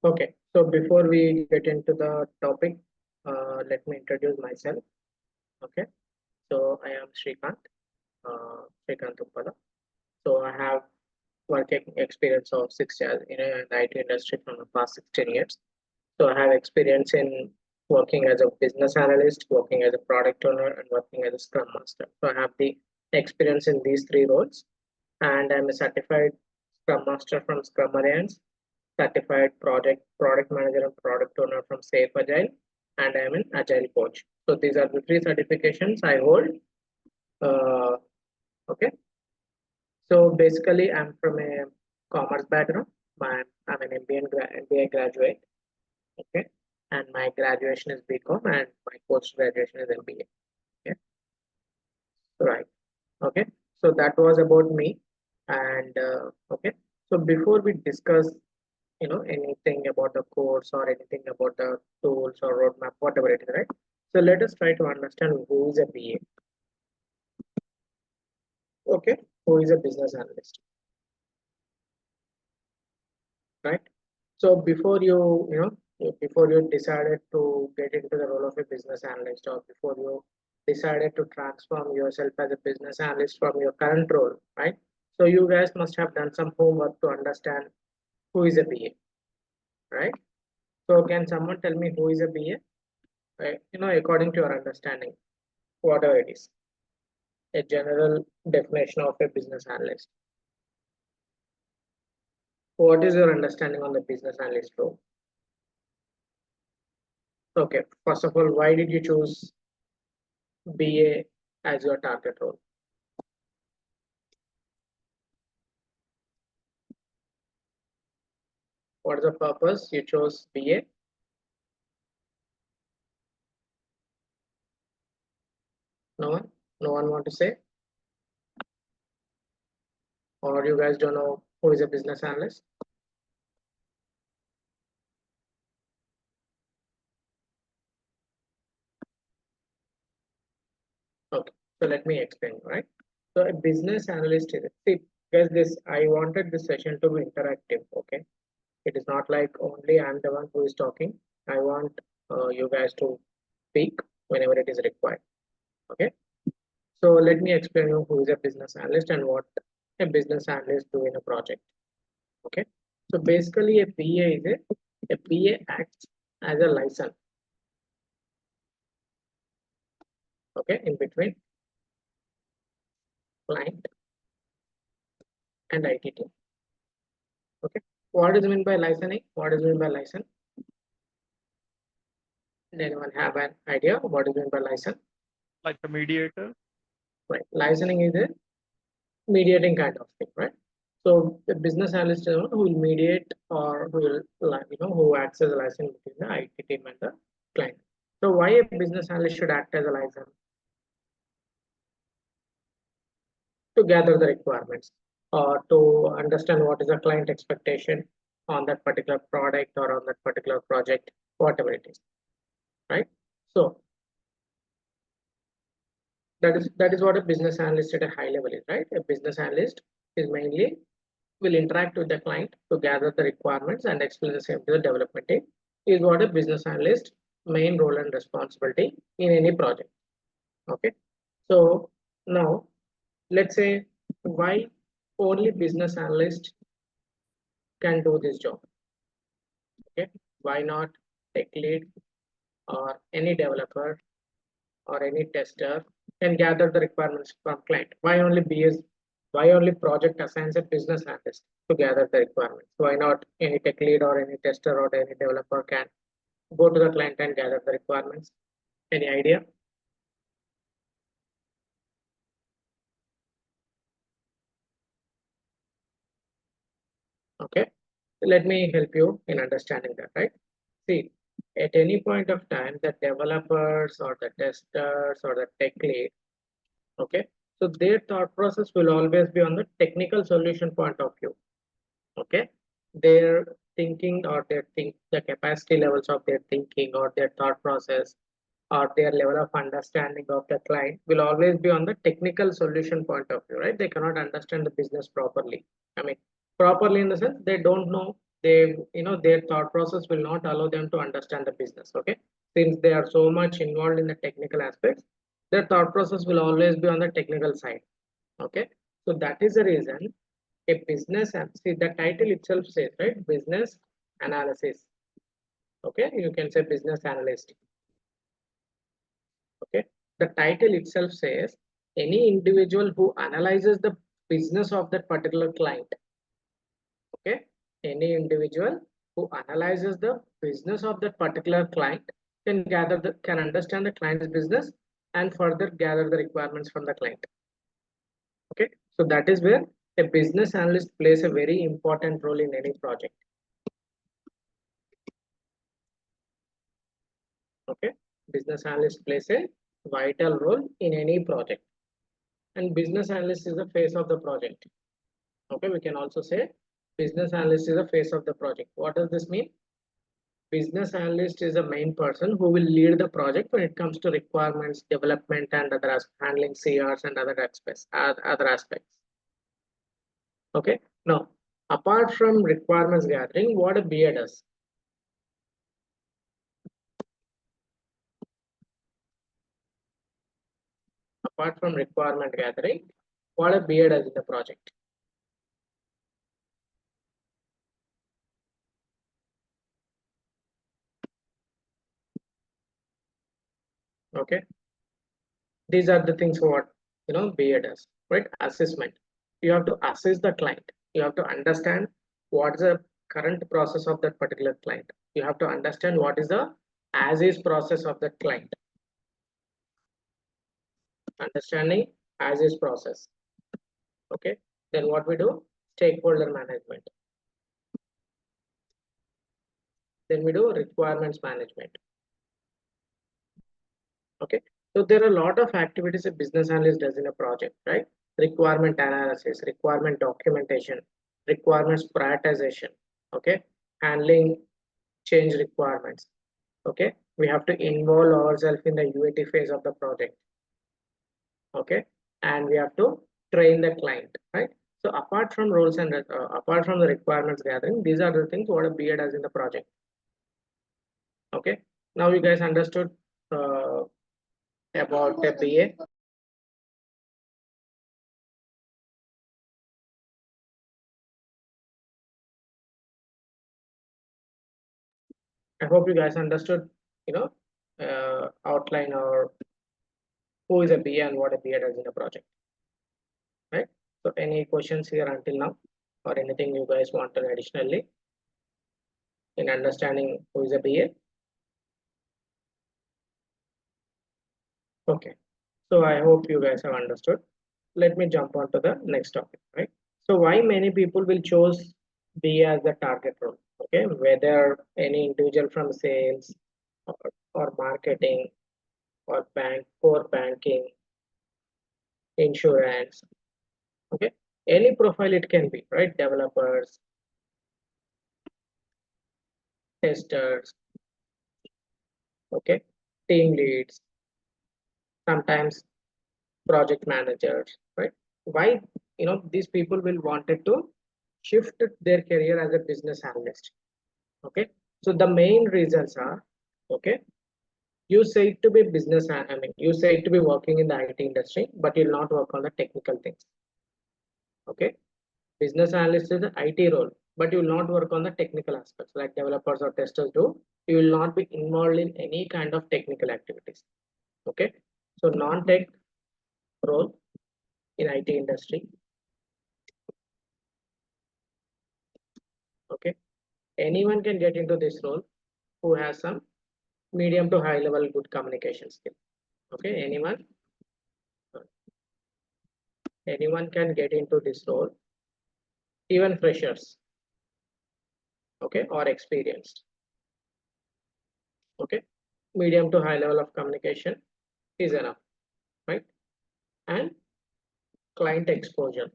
Okay, so before we get into the topic, let me introduce myself. Okay, so I am Srikanth, Srikanth Uppada. So I have working experience of 6 years in the IT industry from the past 16 years. So I have experience in working as a business analyst, working as a product owner, and working as a scrum master. So I have the experience in these three roles, and I'm a certified scrum master from Scrum Alliance, certified product manager and product owner from Safe Agile, and I am an Agile coach. So these are the three certifications I hold. Uh, okay, so basically I'm from a commerce background. I'm an MBA graduate. Okay, and my graduation is BCom and my post graduation is MBA. Okay, right. Okay, so that was about me. And okay, so before we discuss anything about the course or anything about the tools or roadmap, whatever it is, right? So let us try to understand who is a BA. Okay, who is a business analyst, right? So before you decided to get into the role of a business analyst, or before you decided to transform yourself as a business analyst from your current role, right? So you guys must have done some homework to understand who is a BA, right? So can someone tell me who is a BA? Right? According to your understanding, whatever it is, a general definition of a business analyst. What is your understanding on the business analyst role? Okay, first of all, why did you choose BA as your target role? What is the purpose you chose BA? No one? No one want to say? Or you guys don't know who is a business analyst? Okay, so let me explain, right? So a business analyst is, see, guys, I wanted this session to be interactive, okay? It is not like only I'm the one who is talking. I want you guys to speak whenever it is required, okay? So let me explain you who is a business analyst and what a business analyst do in a project, okay? So basically a PA acts as a license, okay, in between client and IT team. Okay, what is meant by licensing? What is meant by license? Does anyone have an idea what is meant by license? Like a mediator? Right, licensing is a mediating kind of thing, right? So the business analyst is one who will mediate or who will who acts as a license between the IT team and the client. So why a business analyst should act as a license? To gather the requirements or to understand what is the client expectation on that particular product or on that particular project, whatever it is, right? So that is what a business analyst at a high level is, right? A business analyst is mainly will interact with the client to gather the requirements and explain the same to the development team, is what a business analyst main role and responsibility in any project. Okay, so now let's say why only business analyst can do this job. Okay, why not tech lead or any developer or any tester can gather the requirements from client? Why only project assigns a business analyst to gather the requirements? Why not any tech lead or any tester or any developer can go to the client and gather the requirements? Any idea? Okay, let me help you in understanding that, right? See, at any point of time, the developers or the testers or the tech lead, okay, so their thought process will always be on the technical solution point of view. Okay, their thinking or the capacity levels of their thinking or their thought process or their level of understanding of the client will always be on the technical solution point of view, right? They cannot understand the business properly. I mean, properly in the sense they don't know they, their thought process will not allow them to understand the business. Okay, since they are so much involved in the technical aspects, their thought process will always be on the technical side. Okay, so that is the reason a business, and see the title itself says, right, business analysis. Okay, you can say business analyst. Okay, the title itself says any individual who analyzes the business of that particular client. Okay, any individual who analyzes the business of that particular client can understand the client's business and further gather the requirements from the client. Okay, so that is where a business analyst plays a very important role in any project. Okay, business analyst plays a vital role in any project, and business analyst is the face of the project. Okay, we can also say business analyst is the face of the project. What does this mean? Business analyst is the main person who will lead the project when it comes to requirements, development, and other handling CRs and other aspects. Okay. Now, apart from requirements gathering, what a BA does? Apart from requirement gathering, what a BA does in the project? Okay. These are the things what BA does, right? Assessment. You have to assess the client. You have to understand what's the current process of that particular client. You have to understand what is the as is process of that client. Understanding as is process. Okay. Then what we do? Stakeholder management. Then we do requirements management. Okay. So there are a lot of activities a business analyst does in a project, right? Requirement analysis, requirement documentation, requirements prioritization. Okay. Handling change requirements. Okay. We have to involve ourselves in the UAT phase of the project. Okay. And we have to train the client, right? So apart from roles and apart from the requirements gathering, these are the things what a BA does in the project. Okay. Now you guys understood about a BA. I hope you guys understood, outline or who is a BA and what a BA does in a project, right? So any questions here until now, or anything you guys want to additionally in understanding who is a BA? Okay, so I hope you guys have understood. Let me jump on to the next topic, right? So why many people will choose BA as the target role? Okay, whether any individual from sales or marketing or core banking, insurance. Okay, any profile it can be, right? Developers, testers, okay, team leads, sometimes project managers, right? Why these people will wanted to shift their career as a business analyst? Okay, so the main reasons are, okay, you say to be you say to be working in the IT industry, but you'll not work on the technical things. Okay, business analyst is the IT role, but you will not work on the technical aspects like developers or testers do. You will not be involved in any kind of technical activities. Okay, so non-tech role in IT industry. Okay, anyone can get into this role who has some medium to high level good communication skill. Okay, anyone can get into this role, even freshers, okay, or experienced. Okay, medium to high level of communication is enough, right? And client exposure.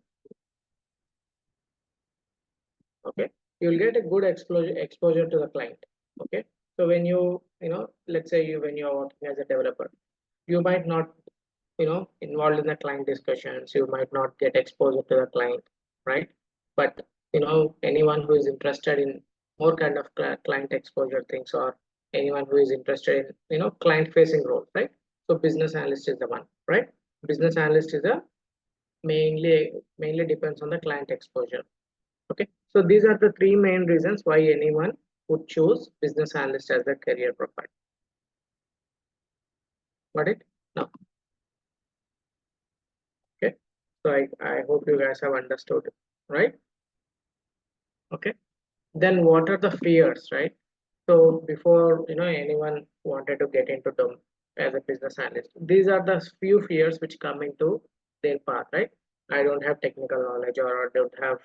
Okay, you will get a good exposure to the client. Okay, so when let's say when you are working as a developer, you might not involved in the client discussions, you might not get exposure to the client, right? But anyone who is interested in more kind of client exposure things, or anyone who is interested in client facing roles, right? So business analyst is the one, right? Business analyst is a mainly depends on the client exposure. Okay, so these are the three main reasons why anyone would choose business analyst as their career profile. Got it? Now, okay, so I hope you guys have understood, right? Okay, then what are the fears, right? So before anyone wanted to get into them as a business analyst, these are the few fears which come into their path, right? I don't have technical knowledge, or I don't have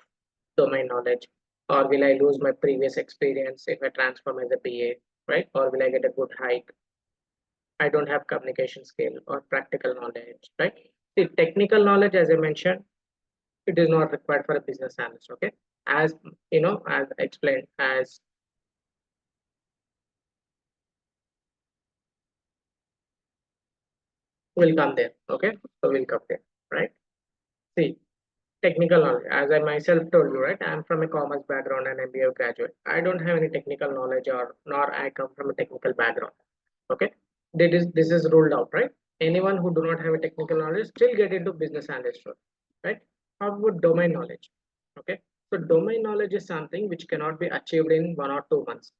domain knowledge, or will I lose my previous experience if I transform as a BA, right? Or will I get a good hike? I don't have communication skill or practical knowledge, right? The technical knowledge, as I mentioned, it is not required for a business analyst. Okay, as as explained, as will come there. Okay, so we'll come there, right? See, technical knowledge, as I myself told you, right? I'm from a commerce background and MBA graduate. I don't have any technical knowledge, or nor I come from a technical background. Okay, this is ruled out, right? Anyone who do not have a technical knowledge still get into business analyst role, right? How about domain knowledge? Okay, so domain knowledge is something which cannot be achieved in 1 or 2 months.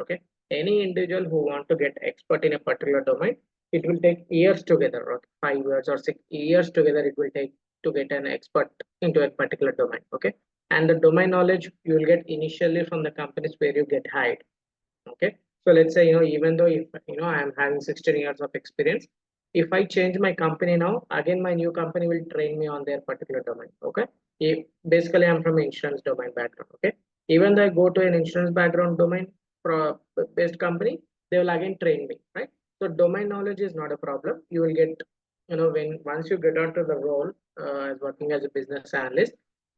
Okay, any individual who want to get expert in a particular domain, it will take years together, or 5 years or 6 years together. It will take to get an expert into a particular domain. Okay, and the domain knowledge you will get initially from the companies where you get hired. Okay, so let's say even though if I am having 16 years of experience, if I change my company now, again my new company will train me on their particular domain. Okay, basically I'm from insurance domain background. Okay, even though I go to an insurance background domain for based company, they will again train me, right? So domain knowledge is not a problem. You will get, when once you get onto the role as working as a business analyst,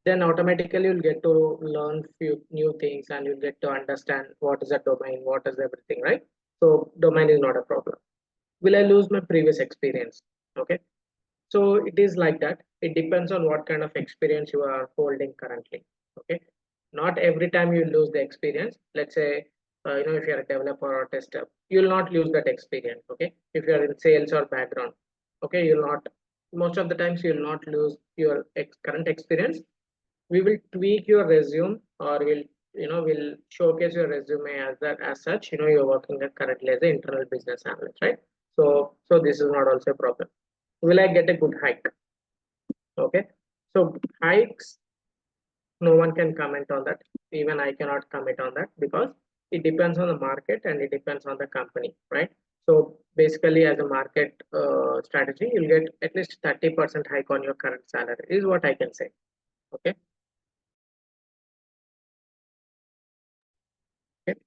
then automatically you'll get to learn few new things, and you'll get to understand what is a domain, what is everything, right? So domain is not a problem. Will I lose my previous experience? Okay, so it is like that. It depends on what kind of experience you are holding currently. Okay, not every time you lose the experience. Let's say if you're a developer or tester, you'll not lose that experience. Okay, if you're in sales or background, okay, you'll not, most of the times you'll not lose your current experience. We will tweak your resume, or we'll showcase your resume as that, as such you're working currently as an internal business analyst, right? So this is not also a problem. Will I get a good hike? Okay, so hikes, no one can comment on that. Even I cannot comment on that, because it depends on the market and it depends on the company, right? So basically, as a market strategy, you'll get at least 30% hike on your current salary, is what I can say. Okay, okay.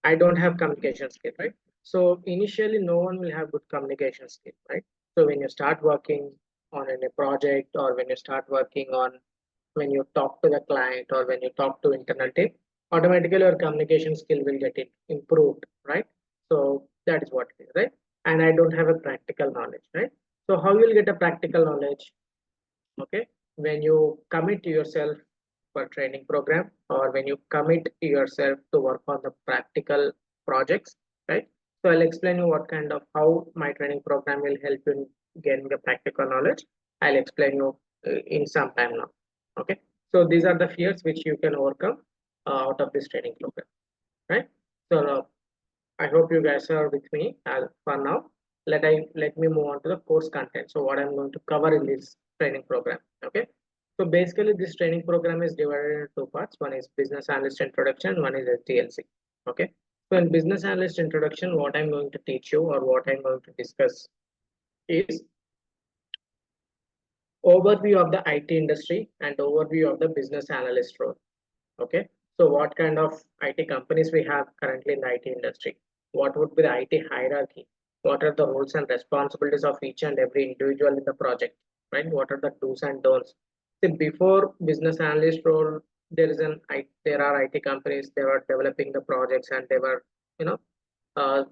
I don't have communication skill, right? So initially, no one will have good communication skill, right? So when you start working on a project, or when you start working on, when you talk to the client, or when you talk to internal team, automatically your communication skill will get it improved, right? So that is what it is, right? And I don't have a practical knowledge, right? So how you will get a practical knowledge? Okay, when you commit yourself for training program, or when you commit yourself to work on the practical projects, right? So I'll explain you what kind of, how my training program will help you in getting the practical knowledge. I'll explain you in some time now. Okay, so these are the fears which you can overcome out of this training program, right? So now I hope you guys are with me for now. Let me move on to the course content. So what I'm going to cover in this training program. Okay. So basically, this training program is divided into two parts. One is business analyst introduction. One is SDLC. Okay. So in business analyst introduction, what I'm going to teach you, or what I'm going to discuss, is overview of the IT industry and overview of the business analyst role. Okay, so what kind of IT companies we have currently in the IT industry? What would be the IT hierarchy? What are the roles and responsibilities of each and every individual in the project? Right? What are the do's and don'ts? See, before business analyst role, there are IT companies. They were developing the projects, and they were you know uh,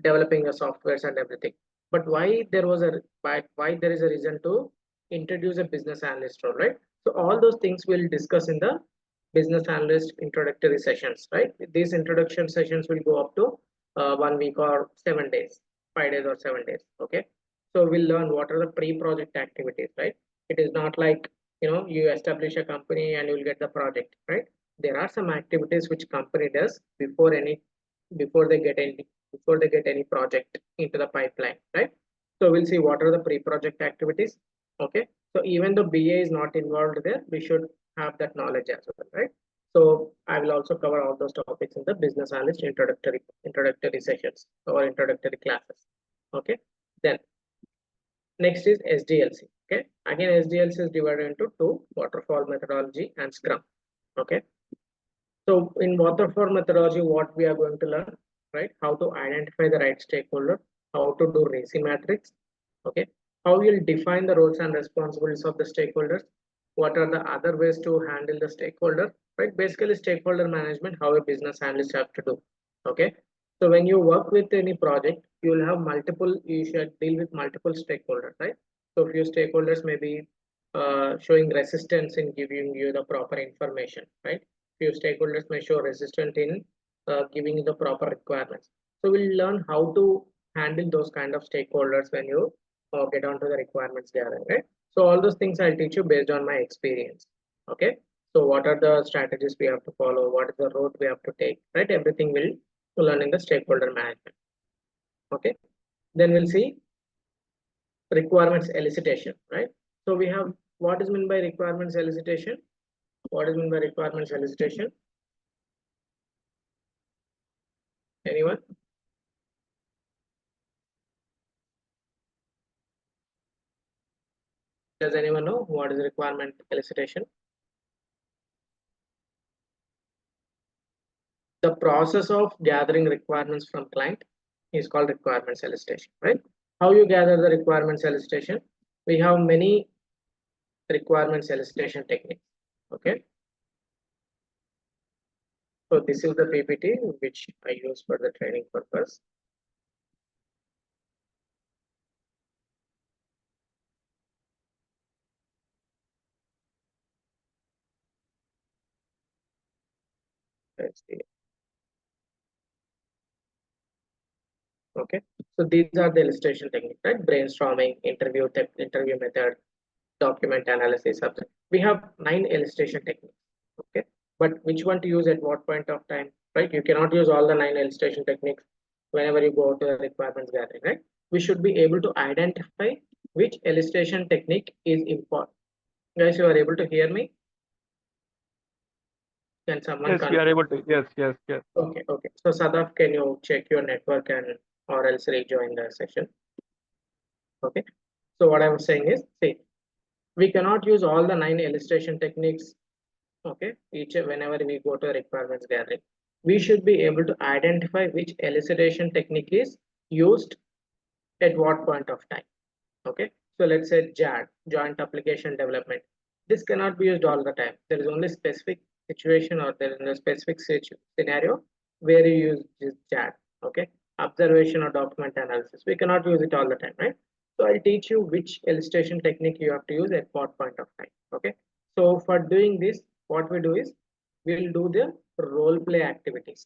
developing the softwares and everything. But why there is a reason to introduce a business analyst role, right? So all those things we'll discuss in the business analyst introductory sessions, right? These introduction sessions will go up to 1 week or 7 days, 5 days or 7 days. Okay. So we'll learn what are the pre-project activities, right? It is not like, you establish a company and you'll get the project, right? There are some activities which company does before they get any project into the pipeline, right? So we'll see what are the pre-project activities. Okay. So even though BA is not involved there, we should have that knowledge as well, right? So I will also cover all those topics in the business analyst introductory sessions or introductory classes. Okay. Then next is SDLC. Okay. Again, SDLC is divided into two: waterfall methodology and Scrum. Okay. So in waterfall methodology, what we are going to learn, right? How to identify the right stakeholder, how to do RACI matrix. Okay. How you'll define the roles and responsibilities of the stakeholders. What are the other ways to handle the stakeholder, right? Basically, stakeholder management, how a business analyst have to do. Okay. So when you work with any project, you will have you should deal with multiple stakeholders, right? So few stakeholders may be showing resistance in giving you the proper information, right? Few stakeholders may show resistance in giving you the proper requirements. So we'll learn how to handle those kind of stakeholders when you get onto the requirements gathering, right? So all those things I'll teach you based on my experience. Okay. So what are the strategies we have to follow? What is the road we have to take, right? Everything will learn in the stakeholder management. Okay. Then we'll see requirements elicitation, right? So we have what is meant by requirements elicitation. What is meant by requirements elicitation? Anyone? Does anyone know what is requirement elicitation? The process of gathering requirements from client is called requirements elicitation, right? How you gather the requirements elicitation? We have many requirements elicitation techniques. Okay. So this is the PPT which I use for the training purpose. Let's see. Okay. So these are the illustration techniques, right? Brainstorming, interview method, document analysis. We have 9 illustration techniques. Okay. But which one to use at what point of time, right? You cannot use all the 9 illustration techniques whenever you go to the requirements gathering, right? We should be able to identify which illustration technique is important. Guys, you are able to hear me? Can someone? Yes, we are able to. Yes, yes, yes. Okay, okay. So Sadaf, can you check your network and or else rejoin the session? Okay. So what I'm saying is, see, we cannot use all the 9 illustration techniques. Okay, whenever we go to requirements gathering, we should be able to identify which elicitation technique is used at what point of time. Okay, so let's say JAD, joint application development. This cannot be used all the time. There is only specific situation or there is a specific scenario where you use this JAD. Okay, observation or document analysis. We cannot use it all the time, right? So I'll teach you which illustration technique you have to use at what point of time. Okay, so for doing this, what we do is we'll do the role play activities.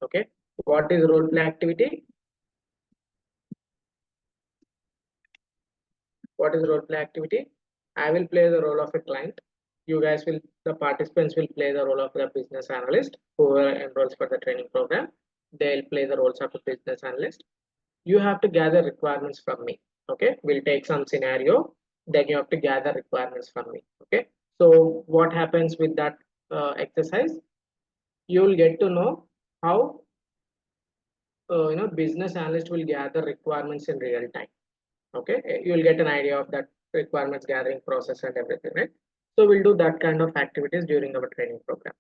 Okay, what is role play activity? What is role play activity? I will play the role of a client. You guys will, the participants will play the role of the business analyst who enrolls for the training program. They'll play the roles of a business analyst. You have to gather requirements from me. Okay, we'll take some scenario, then you have to gather requirements from me. Okay, so what happens with that exercise? You will get to know how business analyst will gather requirements in real time. Okay, you will get an idea of that requirements gathering process and everything, right? So we'll do that kind of activities during our training program.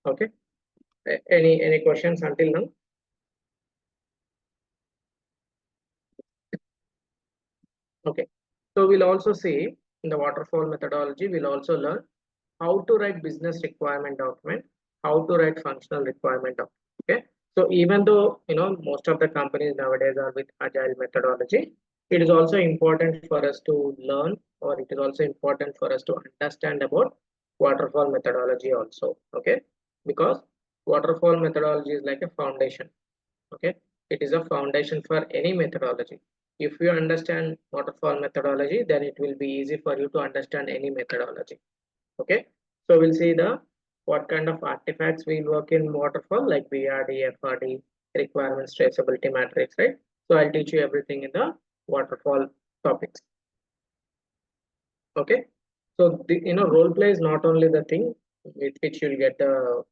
Okay, any questions until now? Okay, so we'll also see in the waterfall methodology, we'll also learn how to write business requirement document, how to write functional requirement document. Okay, so even though most of the companies nowadays are with agile methodology, it is also important for us to learn, or it is also important for us to understand about waterfall methodology also. Okay, because waterfall methodology is like a foundation. Okay, it is a foundation for any methodology. If you understand waterfall methodology, then it will be easy for you to understand any methodology. Okay, so we'll see the what kind of artifacts will work in waterfall, like BRD, FRD, requirements traceability matrix, right? So I'll teach you everything in the waterfall topics. Okay, so the role play is not only the thing with which you'll get the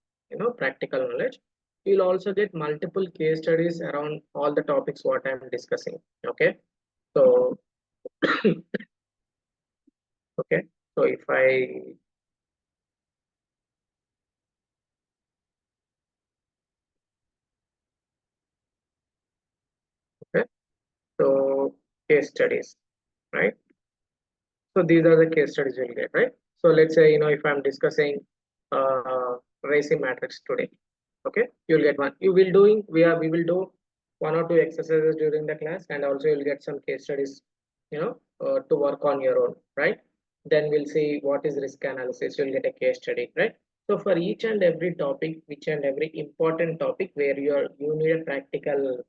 practical knowledge. You'll also get multiple case studies around all the topics what I'm discussing. Okay, so okay, so if I okay, so case studies, right? So these are the case studies you'll get, right? So let's say if I'm discussing racing matrix today, okay, you'll get one. You will doing we will do one or two exercises during the class, and also you'll get some case studies, to work on your own, right? Then we'll see what is risk analysis. You'll get a case study, right? So for each and every topic, each and every important topic where you need a practical,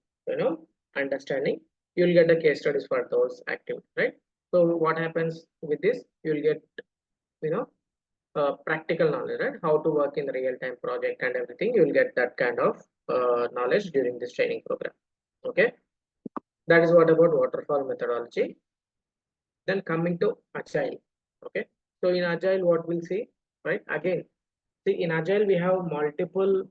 understanding, you'll get the case studies for those activities, right? So what happens with this? You'll get, you know, practical knowledge, right? How to work in the real-time project and everything. You'll get that kind of knowledge during this training program. Okay, that is what about waterfall methodology. Then coming to agile. Okay, so in agile, what we'll see, right? Again, see in agile we have multiple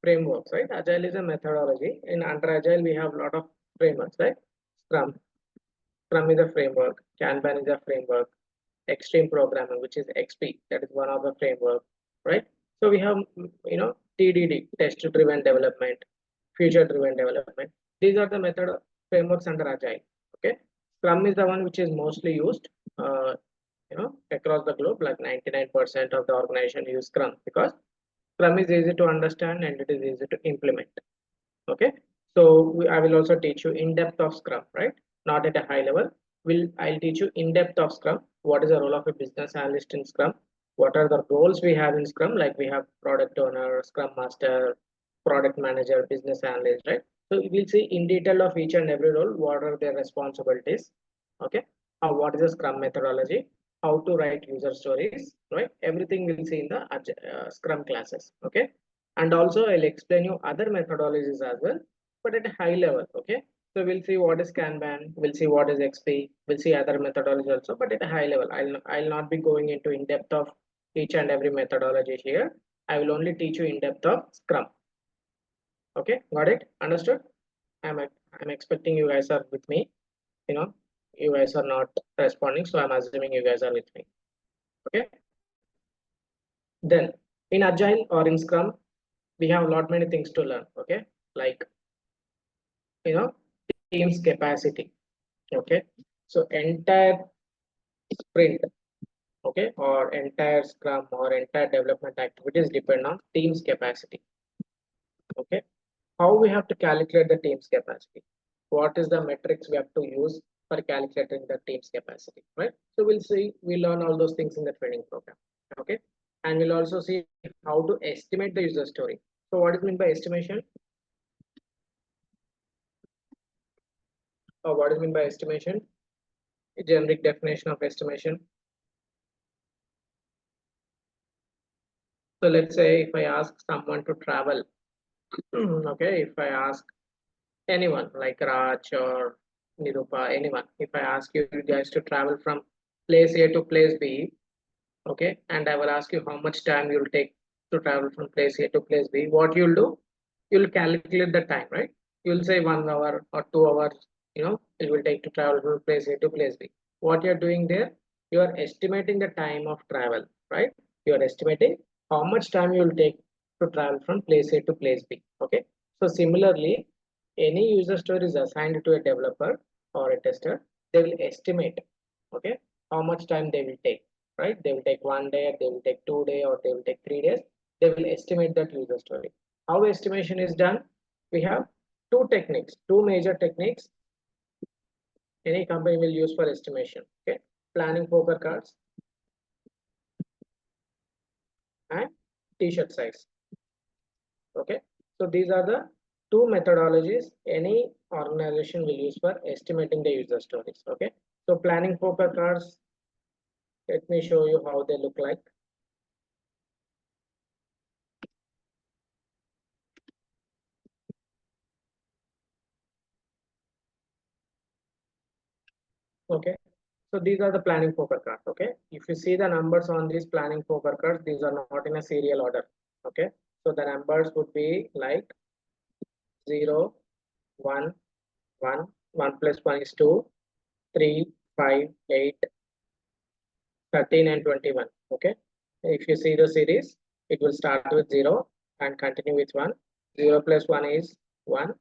frameworks, right? Agile is a methodology. In under agile we have a lot of frameworks, right? Scrum. Scrum is a framework. Kanban is a framework. Extreme programming, which is XP, that is one of the framework, right? So we have, TDD, test driven development, future driven development. These are the method frameworks under Agile. Okay, Scrum is the one which is mostly used, across the globe. Like 99% of the organization use Scrum because Scrum is easy to understand and it is easy to implement. Okay, so I will also teach you in depth of Scrum, right? Not at a high level. I'll teach you in depth of Scrum. What is the role of a business analyst in Scrum? What are the roles we have in Scrum? Like we have product owner, Scrum master, product manager, business analyst, right? So we'll see in detail of each and every role. What are their responsibilities? Okay. What is the Scrum methodology? How to write user stories, right? Everything we'll see in the Scrum classes. Okay, and also I'll explain you other methodologies as well, but at a high level. Okay, so we'll see what is Kanban, we'll see what is XP, we'll see other methodologies also, but at a high level. I'll not be going into in depth of each and every methodology here. I will only teach you in depth of Scrum. Okay, got it? Understood? I'm expecting you guys are with me. You guys are not responding, so I'm assuming you guys are with me. Okay, then in Agile or in Scrum we have a lot many things to learn. Okay, like team's capacity. Okay, so entire sprint, okay, or entire Scrum or entire development activities depend on team's capacity. Okay, how we have to calculate the team's capacity? What is the metrics we have to use for calculating the team's capacity, right? So we'll learn all those things in the training program. Okay, and we'll also see how to estimate the user story. So what is meant by estimation? Or what is meant by estimation? A generic definition of estimation. So let's say if I ask someone to travel, okay, if I ask anyone like Raj or Nirupa, anyone, if I ask you guys to travel from place A to place B, okay, and I will ask you how much time you'll take to travel from place A to place B, what you'll do? You'll calculate the time, right? You'll say 1 hour or 2 hours, it will take to travel from place A to place B. What you're doing there, you are estimating the time of travel, right? You are estimating how much time you will take to travel from place A to place B. Okay. So similarly, any user story is assigned to a developer or a tester, they will estimate, okay, how much time they will take, right? They will take 1 day, they will take 2 days, or they will take 3 days. They will estimate that user story. How estimation is done? We have two techniques, two major techniques any company will use for estimation. Okay, planning poker cards. and t-shirt size. Okay, so these are the two methodologies any organization will use for estimating the user stories. Okay, so planning poker cards, let me show you how they look like. Okay, so these are the planning poker cards. Okay, if you see the numbers on these planning poker cards, these are not in a serial order. Okay, so the numbers would be like 0, 1, 1, 1 plus 1 is 2, 3, 5, 8, 13 and 21. Okay, if you see the series, it will start with 0 and continue with 1. 0 plus 1 is 1,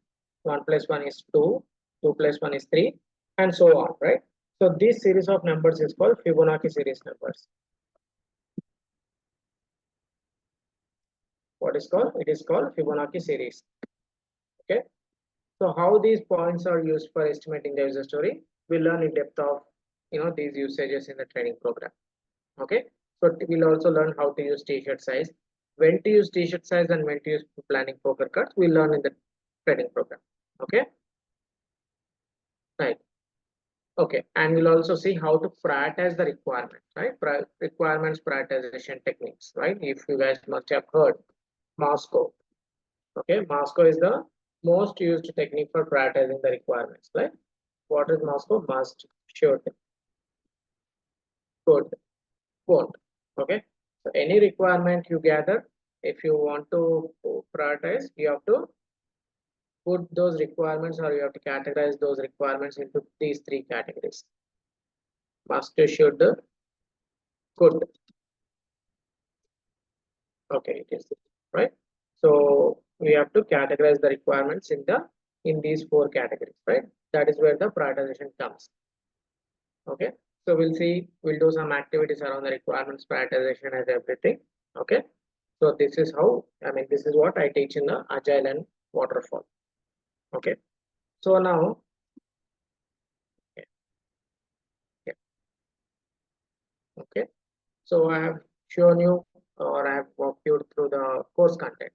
1 plus 1 is 2, 2 plus 1 is 3, and so on, right? So this series of numbers is called Fibonacci series numbers. What is called? It is called Fibonacci series. Okay, so how these points are used for estimating the user story, we'll learn in depth of these usages in the training program. Okay, so we'll also learn how to use t-shirt size, when to use t-shirt size, and when to use planning poker cards. We'll learn in the training program. Okay, right. Okay, and we'll also see how to prioritize the requirements, right? Requirements prioritization techniques, right? If you guys must have heard Moscow. Okay, Moscow is the most used technique for prioritizing the requirements, right? What is Moscow? Must, should, could, won't. Okay, so any requirement you gather, if you want to prioritize, you have to put those requirements, or you have to categorize those requirements into these three categories: must, should, could. Okay, it is right. So we have to categorize the requirements in these four categories, right? That is where the prioritization comes. Okay, so we'll do some activities around the requirements prioritization and everything. Okay, so this is how, this is what I teach in the Agile and Waterfall. Okay, so now, okay, yeah, okay, so I have shown you, or I have walked you through the course content.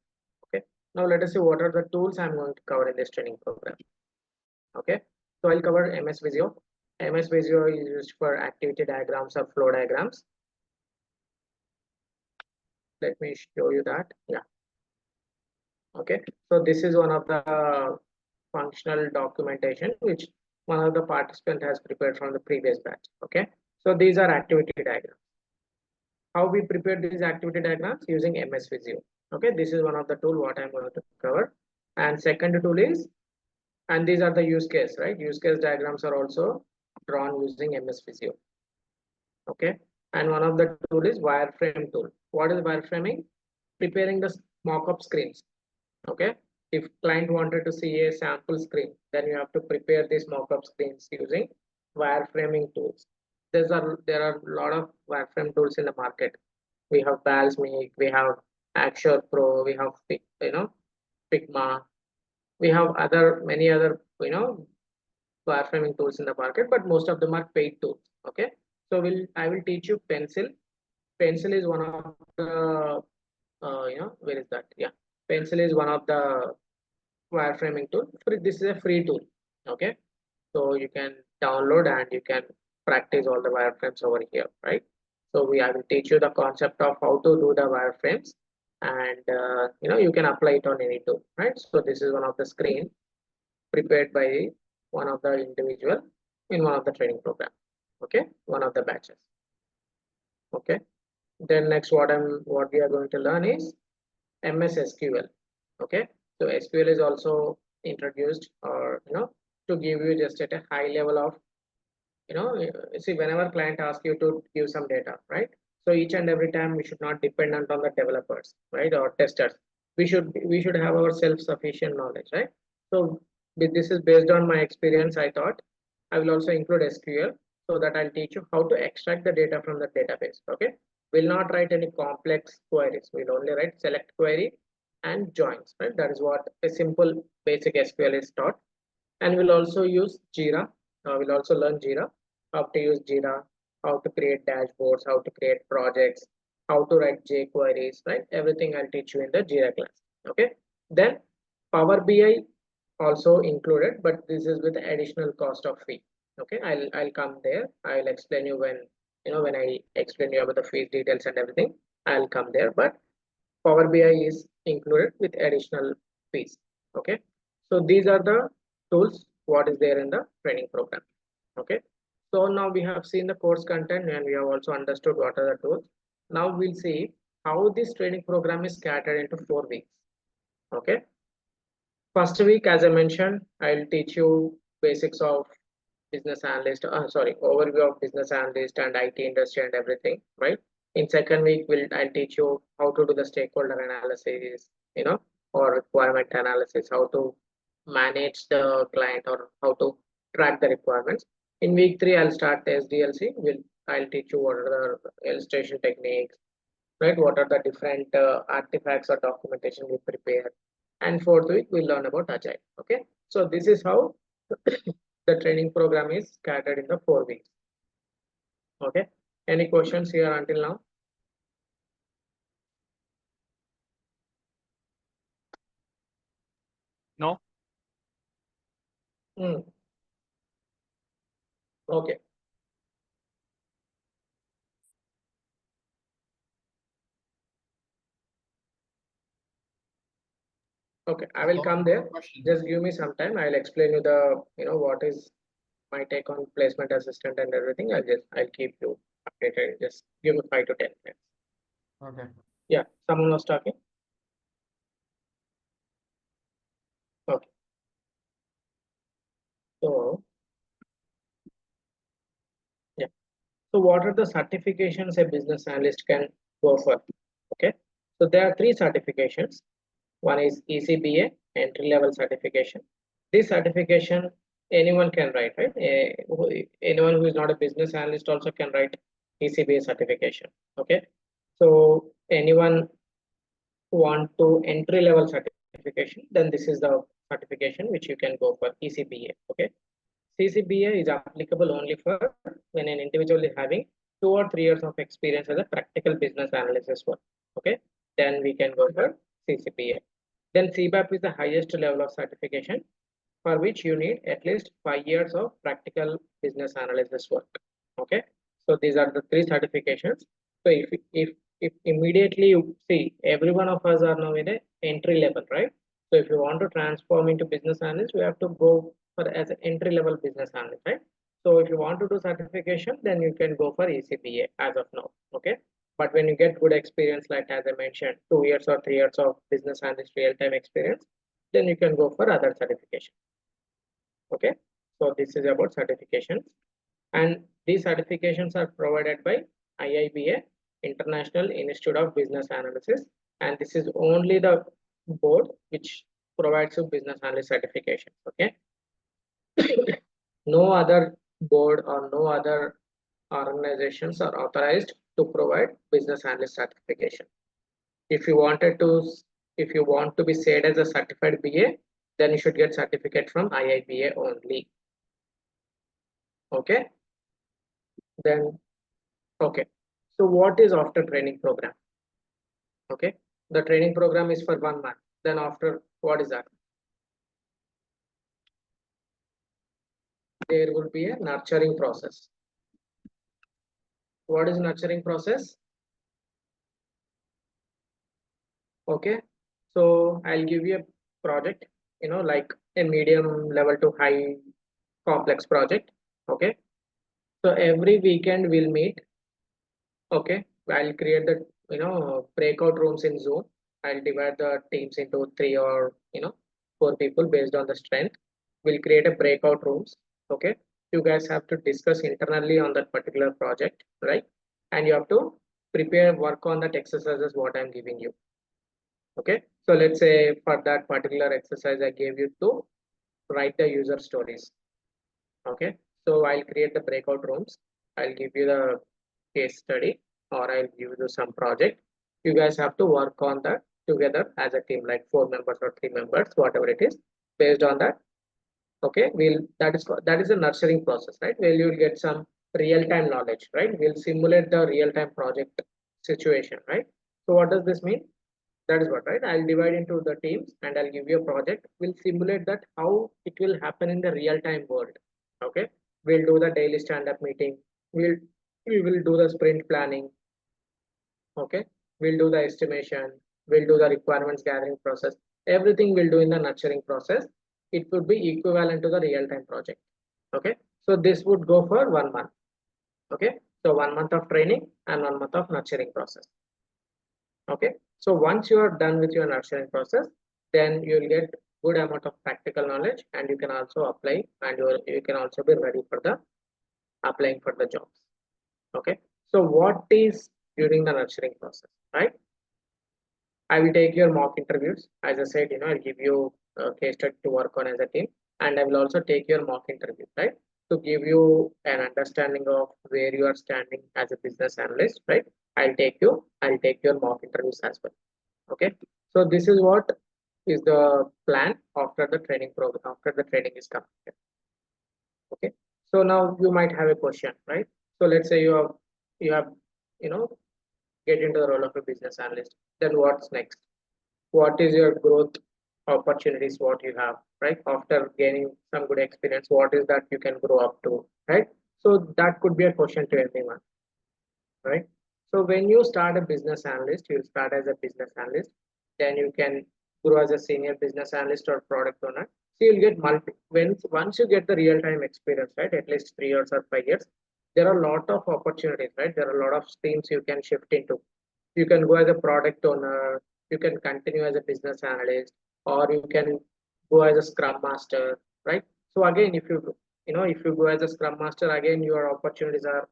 Okay, now let us see what are the tools I'm going to cover in this training program. Okay, so I'll cover MS Visio. MS Visio is used for activity diagrams or flow diagrams. Let me show you that. Yeah. Okay, so this is one of the functional documentation which one of the participant has prepared from the previous batch. Okay, so these are activity diagrams. How we prepare these activity diagrams? Using MS Visio. Okay, this is one of the tool what I'm going to cover. And second tool is, and these are the use case, right? Use case diagrams are also drawn using MS Visio. Okay, and one of the tool is wireframe tool. What is wireframing? Preparing the mock-up screens. Okay, if client wanted to see a sample screen, then you have to prepare these mock-up screens using wireframing tools. There are a lot of wireframe tools in the market. We have Balsamiq, we have Axure Pro, we have Figma, we have many other wireframing tools in the market, but most of them are paid tools. Okay, so I will teach you Pencil. Pencil is one of the where is that? Yeah, Pencil is one of the wireframing tool. This is a free tool. Okay, so you can download and you can practice all the wireframes over here, right? So I will teach you the concept of how to do the wireframes, and you can apply it on any tool, right? So this is one of the screen prepared by one of the individual in one of the training program. Okay, one of the batches. Okay, then next what we are going to learn is MS SQL. Okay, so SQL is also introduced, or to give you just at a high level of see, whenever client asks you to give some data, right? So each and every time we should not dependent on the developers, right, or testers. We should have our self-sufficient knowledge, right? So this is based on my experience. I thought I will also include SQL so that I'll teach you how to extract the data from the database. Okay, we'll not write any complex queries. We'll only write select query and joins, right? That is what a simple basic SQL is taught. And we'll also use Jira. We'll also learn Jira, how to use Jira, how to create dashboards, how to create projects, how to write jQueries, right? Everything I'll teach you in the Jira class. Okay. Then Power BI also included, but this is with additional cost of fee. Okay, I'll come there. I'll explain you when I explain you about the fees details and everything. I'll come there, but Power BI is included with additional fees. Okay, so these are the tools what is there in the training program. Okay, so now we have seen the course content and we have also understood what are the tools. Now we'll see how this training program is scattered into 4 weeks. Okay, first week, as I mentioned, I'll teach you basics of business analyst, sorry, overview of business analyst and IT industry and everything, right? In second week, I'll teach you how to do the stakeholder analysis, or requirement analysis, how to manage the client or how to track the requirements. In week 3, I'll start the SDLC. I'll teach you what are the illustration techniques, right? What are the different artifacts or documentation we prepare. And fourth week, we'll learn about Agile. Okay. So this is how the training program is scattered in the 4 weeks. Okay. Any questions here until now? No. Okay. Okay, I will come there. Just give me some time. I'll explain you what is my take on placement assistant and everything. I'll keep you updated. Just give me 5 to 10 minutes. Okay. Yeah, someone was talking. Okay. So, yeah. So what are the certifications a business analyst can go for? Okay. So there are 3 certifications. One is ECBA, entry level certification. This certification anyone can write, right? Anyone who is not a business analyst also can write ECBA certification. Okay. So anyone who want to entry level certification, then this is the certification which you can go for ECBA. Okay. CCBA is applicable only for when an individual is having 2 or 3 years of experience as a practical business analysis work. Okay, then we can go for CCBA. Then CBAP is the highest level of certification for which you need at least 5 years of practical business analysis work. Okay, so these are the 3 certifications. So if immediately you see every one of us are now in a entry level, right? So if you want to transform into business analyst, we have to go for as an entry level business analyst, right? So if you want to do certification, then you can go for ECBA as of now. Okay. But when you get good experience, like as I mentioned, 2 years or 3 years of business analyst real-time experience, then you can go for other certification. Okay. So this is about certifications. And these certifications are provided by IIBA, International Institute of Business Analysis. And this is only the board which provides you business analyst certification. Okay. No other board or no other organizations are authorized to provide business analyst certification. If you want to be said as a certified BA, then you should get certificate from IIBA only. Okay. Then, okay. So what is after training program? Okay. The training program is for 1 month. Then after, what is that? There will be a nurturing process. What is nurturing process? Okay. So I'll give you a project, like a medium level to high complex project. Okay. So every weekend we'll meet. Okay. I'll create the, breakout rooms in Zoom. I'll divide the teams into 3 or, 4 people based on the strength. We'll create a breakout rooms. Okay. You guys have to discuss internally on that particular project, right? And you have to prepare work on that exercises what I'm giving you. Okay. So let's say for that particular exercise, I gave you to write the user stories. Okay. So I'll create the breakout rooms. I'll give you the case study or I'll give you some project. You guys have to work on that together as a team, like 4 members or 3 members, whatever it is. Based on that, okay, that is a nurturing process, right? Where you'll get some real-time knowledge, right? We'll simulate the real-time project situation, right? So what does this mean? That is what, right? I'll divide into the teams and I'll give you a project. We'll simulate that how it will happen in the real-time world. Okay. We'll do the daily stand-up meeting. We will do the sprint planning. Okay. We'll do the estimation. We'll do the requirements gathering process. Everything we'll do in the nurturing process. It would be equivalent to the real-time project. Okay. So this would go for 1 month. Okay. So 1 month of training and 1 month of nurturing process. Okay. So once you are done with your nurturing process, then you'll get good amount of practical knowledge and you can also apply and you can also be ready for the applying for the jobs. Okay. So what is during the nurturing process, right? I will take your mock interviews. As I said, I'll give you a case study to work on as a team, and I will also take your mock interview, right? To give you an understanding of where you are standing as a business analyst, right? I'll take your mock interviews as well. Okay. So this is what is the plan after the training program, after the training is completed. Okay. So now you might have a question, right? So let's say you have, you know, get into the role of a business analyst. Then what's next? What is your growth opportunities? What you have, right? After gaining some good experience, what is that you can grow up to, right? So that could be a question to everyone, right? So when you start a business analyst, you start as a business analyst, then you can grow as a senior business analyst or product owner. So you'll get once you get the real-time experience, right? At least 3 years or 5 years, there are a lot of opportunities, right? There are a lot of streams you can shift into. You can go as a product owner, you can continue as a business analyst, or you can go as a scrum master, right? So again, if you go as a scrum master, again your opportunities are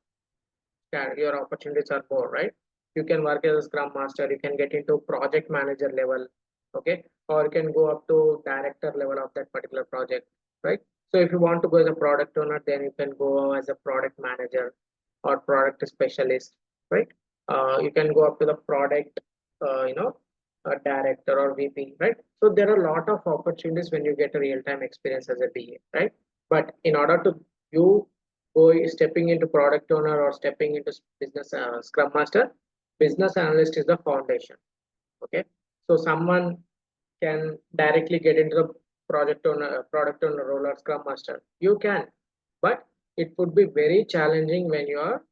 more, right? You can work as a scrum master, you can get into project manager level, okay, or you can go up to director level of that particular project, right? So if you want to go as a product owner, then you can go as a product manager or product specialist, right? You can go up to the product, a director or VP, right? So there are a lot of opportunities when you get a real-time experience as a BA, right? But in order to you go stepping into product owner or stepping into business scrum master, business analyst is the foundation. Okay, so someone can directly get into the product owner role or scrum master. You can, but it would be very challenging when you are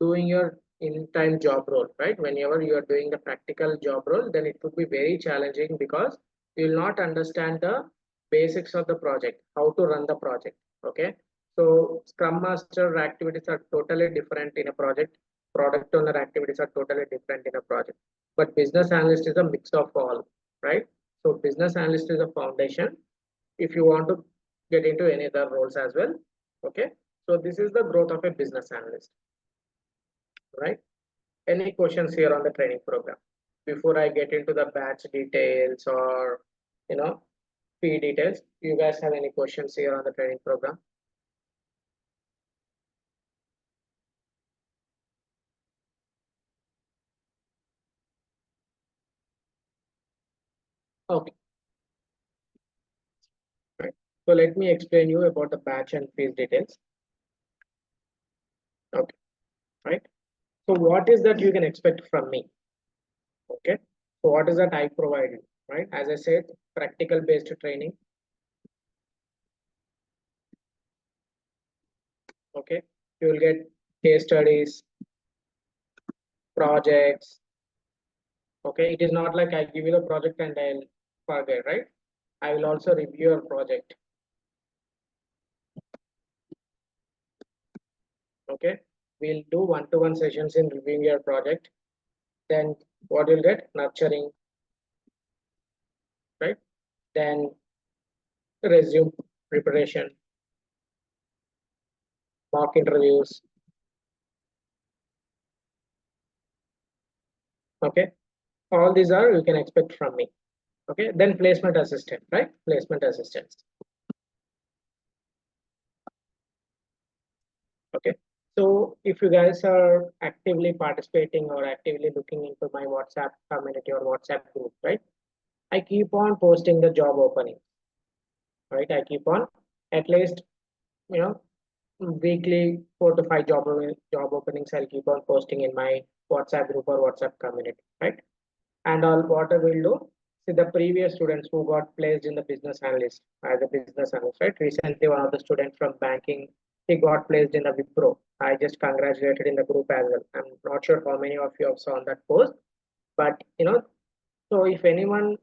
doing your in-time job role, right? Whenever you are doing the practical job role, then it would be very challenging because you will not understand the basics of the project, how to run the project. Okay. So Scrum Master activities are totally different in a project. Product owner activities are totally different in a project. But business analyst is a mix of all, right? So business analyst is a foundation. If you want to get into any other roles as well, okay. So this is the growth of a business analyst, right? Any questions here on the training program before I get into the batch details or fee details? You guys have any questions here on the training program? Okay, right. So let me explain you about the batch and fees details. Okay, right. So what is that you can expect from me? Okay. So what is that I provide you, right? As I said, practical based training. Okay. You will get case studies, projects. Okay. It is not like I give you the project and I'll forget, right? I will also review your project. Okay. We'll do one-to-one sessions in reviewing your project. Then what you'll get? Nurturing, right? Then resume preparation, mock interviews. Okay. All these are you can expect from me. Okay. Then placement assistant, right? Placement assistance. Okay. So if you guys are actively participating or actively looking into my WhatsApp community or WhatsApp group, right? I keep on posting the job openings, right? I keep on at least, you know, weekly 4 to 5 job openings I'll keep on posting in my WhatsApp group or WhatsApp community, right? And all what I will do, see the previous students who got placed in the business analyst as a business analyst, right? Recently, one of the students from banking, he got placed in the Wipro. I just congratulated in the group as well. I'm not sure how many of you have saw that post, but so if anyone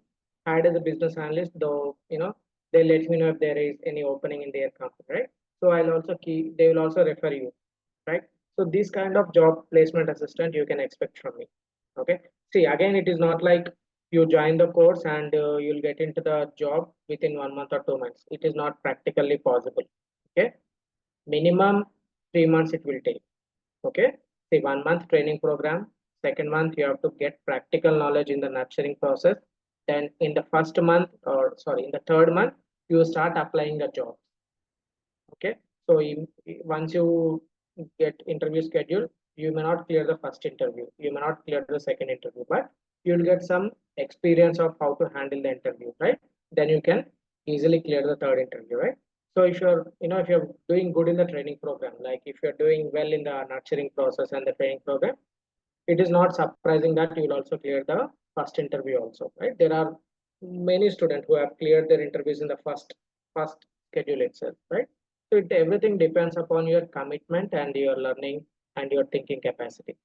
hired as a business analyst, though, they let me know if there is any opening in their company, right? So I'll also keep, they will also refer you, right? So this kind of job placement assistant you can expect from me. Okay. See, again, it is not like you join the course and you'll get into the job within 1 month or 2 months. It is not practically possible. Okay. Minimum 3 months it will take. Okay. See, 1 month training program. Second month, you have to get practical knowledge in the nurturing process. Then in the first month, or sorry, in the third month, you start applying the job. Okay. So once you get interview schedule, you may not clear the first interview. You may not clear the second interview, but you'll get some experience of how to handle the interview, right? Then you can easily clear the third interview, right? So if you're doing good in the training program, like if you're doing well in the nurturing process and the training program, it is not surprising that you will also clear the first interview also, right? There are many students who have cleared their interviews in the first schedule itself, right? So everything depends upon your commitment and your learning and your thinking capacity.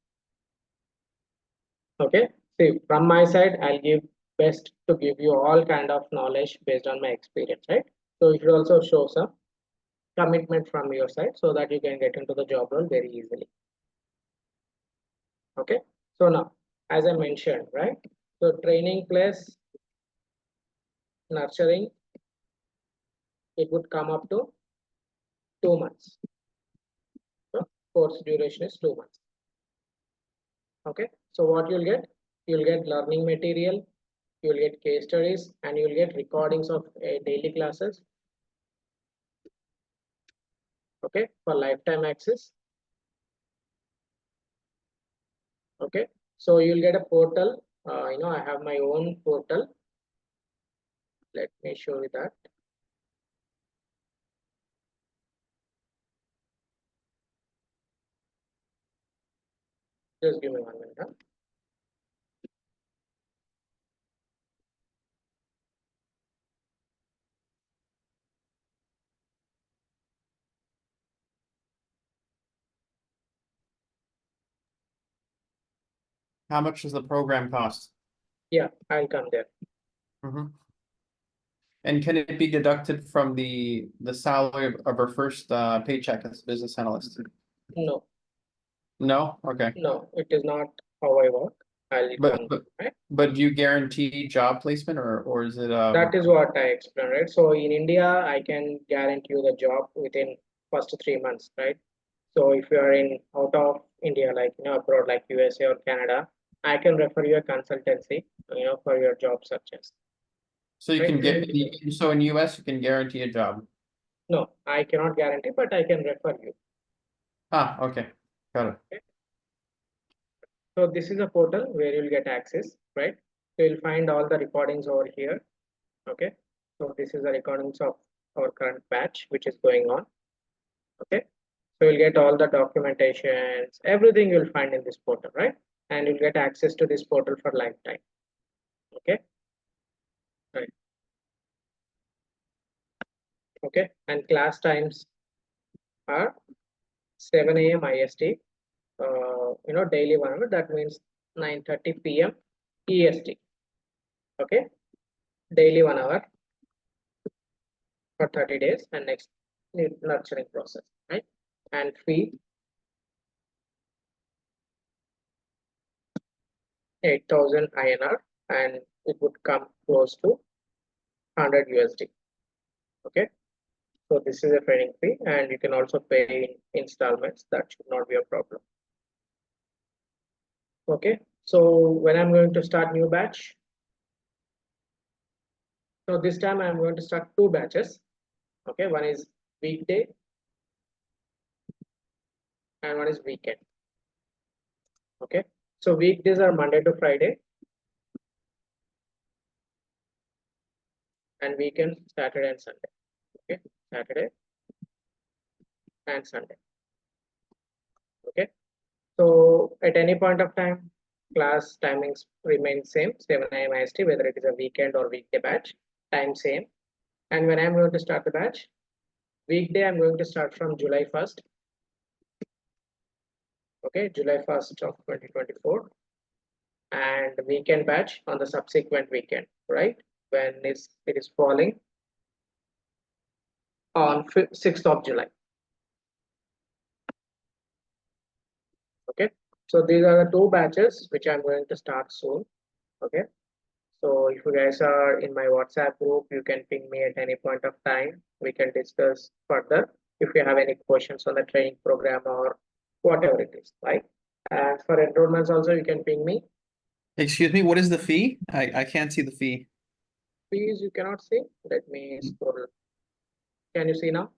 Okay. See, from my side, I'll give best to give you all kind of knowledge based on my experience, right? So you should also show some commitment from your side so that you can get into the job role very easily. Okay. So now, as I mentioned, right? So training plus nurturing, it would come up to 2 months. So course duration is 2 months. Okay. So what you'll get learning material, you'll get case studies, and you'll get recordings of daily classes. Okay, for lifetime access. Okay, so you'll get a portal. I have my own portal. Let me show you that. Just give me 1 minute. Huh? How much does the program cost? Yeah, I'll come there. And can it be deducted from the salary of our first paycheck as a business analyst? No, No? Okay. no, it is not how I work. I'll come, right? But do you guarantee job placement or is it That is what I explained, right? So in India, I can guarantee you the job within first 3 months, right? So if you are in out of India, like abroad, like USA or Canada, I can refer you a consultancy, for your job searches. so you Right? can get so in US you can guarantee a job? No, I cannot guarantee, but I can refer you. Ah, okay. Got it. Okay? So this is a portal where you'll get access, right? So you'll find all the recordings over here. Okay. So this is the recordings of our current batch, which is going on. Okay. So you'll get all the documentations, everything you'll find in this portal, right? And you'll get access to this portal for lifetime. Okay. Right. Okay. And class times are 7 a.m. IST. Daily 1 hour. That means 9:30 p.m. EST. Okay. Daily 1 hour for 30 days and next nurturing process, right? And fee 8,000 INR and it would come close to 100 USD. Okay. So this is a training fee and you can also pay in installments. That should not be a problem. Okay. So when I'm going to start new batch, so this time I'm going to start 2 batches. Okay. One is weekday and one is weekend. Okay. So weekdays are Monday to Friday and weekends Saturday and Sunday. Okay. Saturday and Sunday. Okay. So at any point of time, class timings remain same, 7 a.m. IST, whether it is a weekend or weekday batch, time same. And when I'm going to start the batch, weekday I'm going to start from July 1st. Okay, July 1st of 2024. And weekend batch on the subsequent weekend, right? When it is falling on 6th of July. Okay, so these are the two batches which I'm going to start soon. Okay, so if you guys are in my WhatsApp group, you can ping me at any point of time. We can discuss further if you have any questions on the training program or whatever it is, right? And for enrollments also, you can ping me. Excuse me, what is the fee? I can't see the fee. Please, you cannot see. Let me scroll. Can you see now?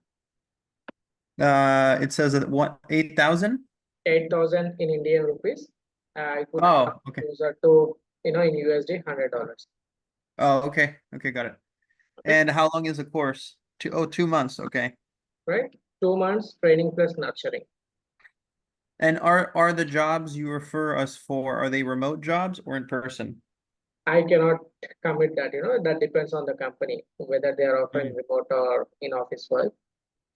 It says that what, 8,000? 8,000 in Indian rupees. I could Oh, okay. user to in USD $100. Oh, okay. Okay, got it. Okay. And how long is the course? 2 months. Okay. Right? 2 months training plus nurturing. And are the jobs you refer us for, are they remote jobs or in person? I cannot commit that, that depends on the company, whether they are offering Mhm. remote or in office work.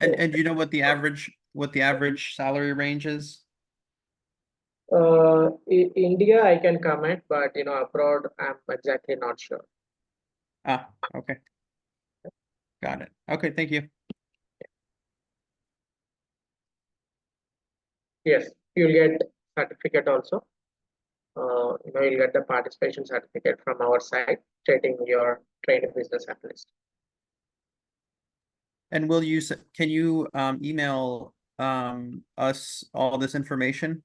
And do you know what the average salary range is? India, I can comment, but abroad, I'm exactly not sure. Ah, okay. Got it. Okay, thank you. Yes, you'll get certificate also. You'll get the participation certificate from our side stating your trained business analyst. And can you email us all this information?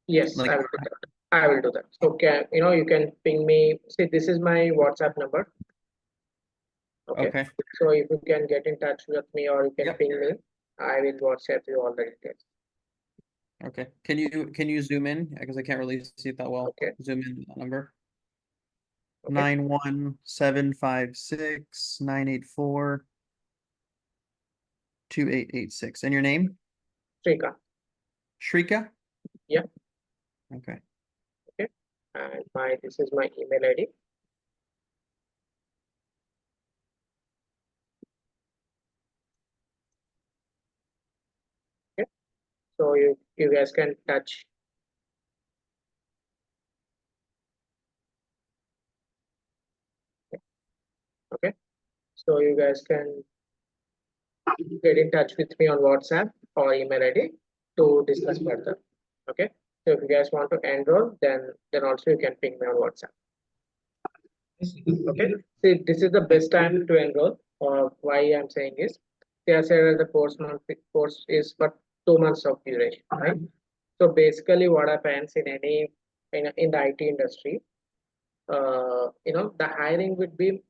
Yes, Like, I will do that. I will do that. So you can ping me. See, this is my WhatsApp number. Okay. okay. So if you can get in touch with me or you can Yep. ping me, I will WhatsApp you all the details. Okay. Can you zoom in? Because I can't really see it that well. Okay. Zoom in that number. Okay. 91756 984 2886. And your name? Srikanth. Shrika? Yeah. Okay. Okay. And this is my email ID. Okay. So you guys can touch. Okay. So you guys can get in touch with me on WhatsApp or email ID to discuss further. Okay. So if you guys want to enroll, then also you can ping me on WhatsApp. Okay. See, this is the best time to enroll. Why I'm saying is, they are saying that the course is for 2 months of duration, right? So basically, what happens in in the IT industry, the hiring would be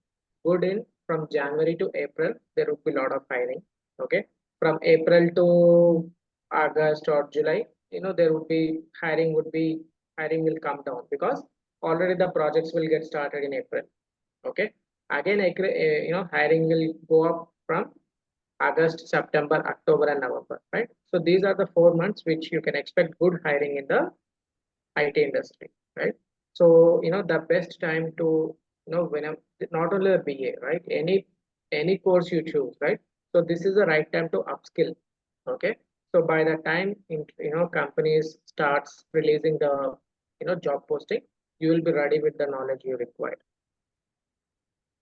good in from January to April. There would be a lot of hiring. Okay, from April to August or July, there would be hiring will come down because already the projects will get started in April. Okay, again, hiring will go up from August, September, October, and November, right? So these are the 4 months which you can expect good hiring in the IT industry, right? So the best time to when not only a BA, right? Any course you choose, right? So this is the right time to upskill. Okay. So by the time companies starts releasing the job posting, you will be ready with the knowledge you require.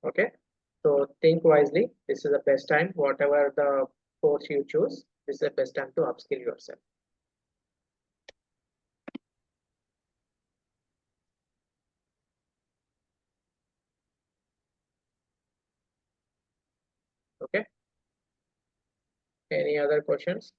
Okay. So think wisely. This is the best time. Whatever the course you choose, this is the best time to upskill yourself. Okay. Any other questions?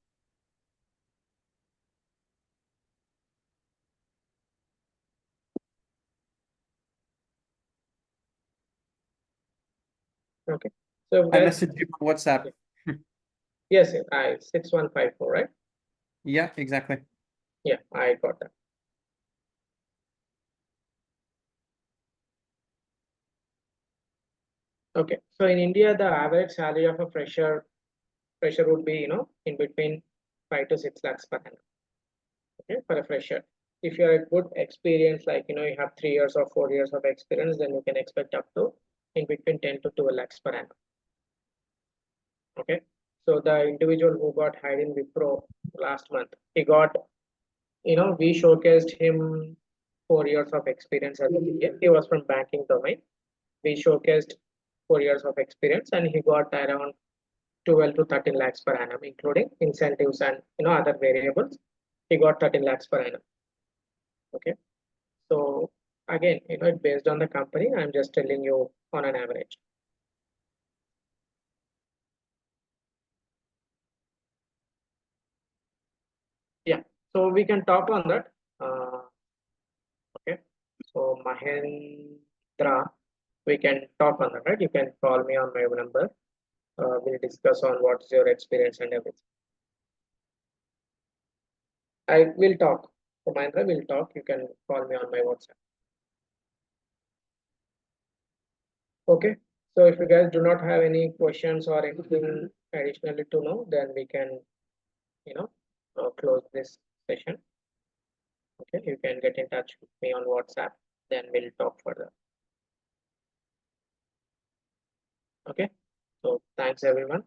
Okay. So I guys, messaged you on WhatsApp. yes, I 6154, right? Yeah, exactly. Yeah, I got that. Okay. So in India, the average salary of a fresher fresher would be, in between 5 to 6 lakhs per annum. Okay, for a fresher. If you are a good experience, like, you have 3 years or 4 years of experience, then you can expect up to in between 10 to 12 lakhs per annum. Okay, so the individual who got hired in Wipro last month, he got, we showcased him 4 years of experience as a BA. He was from banking domain. We showcased 4 years of experience, and he got around 12 to 13 lakhs per annum, including incentives and, other variables. He got 13 lakhs per annum. Okay, so again, it's based on the company. I'm just telling you on an average. Yeah, so we can talk on that. Okay, so Mahendra, we can talk on that, right? You can call me on my number. We'll discuss on what's your experience and everything. I will talk. So Mahendra will talk. You can call me on my WhatsApp. Okay. So if you guys do not have any questions or anything additionally to know, then we can, close this session. Okay. You can get in touch with me on WhatsApp. Then we'll talk further. Okay. So thanks everyone.